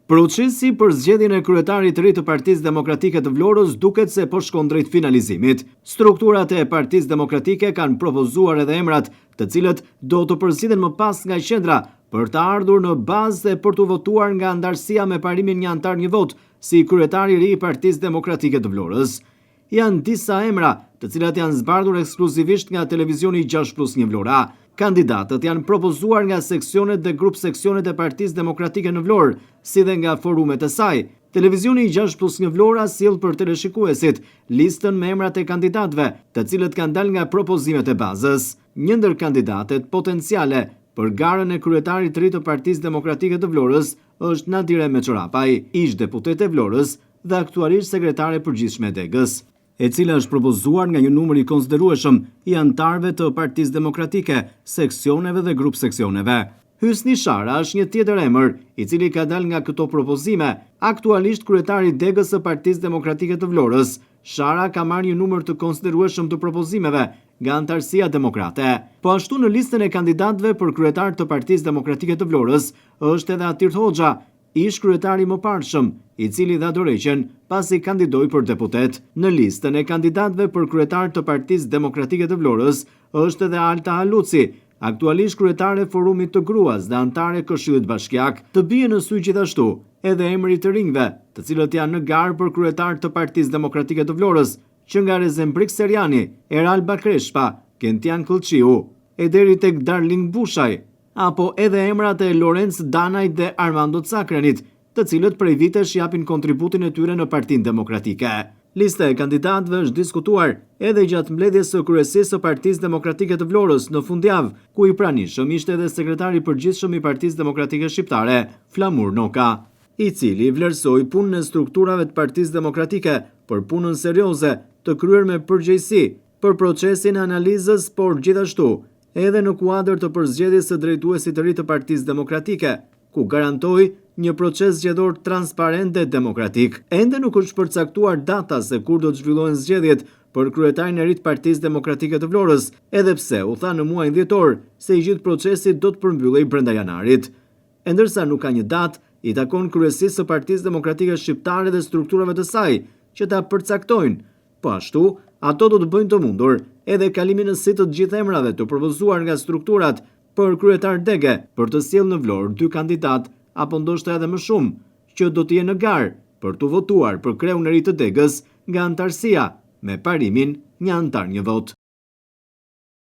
Procesi për zgjedhjen e kryetarit të ri të Partisë Demokratike të Vlorës duket se po shkon drejt finalizimit. Strukturat e Partisë Demokratike kanë propozuar edhe emrat, të cilët do të përzgjidhen më pas nga qendra për të ardhur në bazë dhe për të votuar nga ndarësia me parimin një antar një vot si kryetari i ri i Partisë Demokratike të Vlorës. Janë disa emra, të cilat janë zbardhur ekskluzivisht nga televizioni 6+1 Vlora. Kandidatët janë propozuar nga seksionet dhe grup seksionet e Partisë Demokratike në Vlorë, si dhe nga forumet e saj. Televizioni 6+1 Vlora sjell për teleshikuesit listën me emrat e kandidatëve, të cilët kanë dalë nga propozimet e bazës. Një ndër kandidatet potenciale për garën e kryetarit të ri të Partisë Demokratike të Vlorës është Nadire Meçorapaj, ish deputete e Vlorës dhe aktualisht sekretare përgjithshme e Degës, e cila është propozuar nga një numër i konsiderueshëm i antarëve të Partisë Demokratike, seksioneve dhe grup seksioneve. Hysni Shara është një tjetër emër, i cili ka dalë nga këto propozime. Aktualisht kryetari i Degës së Partisë Demokratike të Vlorës, Shara ka marrë një numër të konsiderueshëm të propozimeve nga antarësia demokrate. Po ashtu në listën e kandidatëve për kryetar të Partisë Demokratike të Vlorës është edhe Atir Hoxha, ish kryetari i mëparshëm, i cili dha dorëheqjen pasi kandidoi për deputet. Në listën e kandidatëve për kryetar të Partisë Demokratike të Vlorës është edhe Alta Haluci, aktualisht kryetare e Forumit të Gruas dhe antare Këshillit Bashkiak. Të bie në sy gjithashtu edhe emri të rinjve, të cilët janë në garë për kryetar të Partisë Demokratike të Vlorës, që nga Rezembrik Seriani, Eral Bakreshpa, Kentian Këllqiu, e deri tek Darling Bushaj, apo edhe emrat e Lorenz Danajt dhe Armando Cakrenit, të cilët prej vitesh japin kontributin e tyre në Partinë Demokratike. Lista e kandidatëve është diskutuar edhe gjatë mbledhjes së kryesisë së Partisë Demokratike të Vlorës në fundjavë, ku i pranishëm ishte edhe sekretari i përgjithshëm i Partisë Demokratike Shqiptare, Flamur Noka, i cili vlerësoi punën e strukturave të Partisë Demokratike për punën serioze të kryer me përgjegjësi për procesin e analizës, por gjithashtu edhe në kuadër të përzgjedhjes së drejtuesit të ri të Partisë Demokratike, ku garantoi një proces zgjedhor transparent dhe demokratik. Ende nuk është përcaktuar data se kur do të zhvillohen zgjedhjet për kryetarin e ri të Partisë Demokratike të Vlorës, edhe pse u tha në muajin dhjetor se i gjithë procesi do të përmbyllej brenda janarit. E ndërsa nuk ka një datë, i takon kryesisë së Partisë Demokratike Shqiptare dhe strukturave të saj që ta përcaktojnë. Po ashtu, ato do të bëjnë të mundur edhe kalimin në sy të gjithë emrave të propozuar nga strukturat për kryetar dege për të sjellë në Vlorë 2 kandidat apo ndoshta edhe më shumë, që do të jenë në garë për të votuar për kreun e ri të Degës nga antarësia me parimin një antar një vot.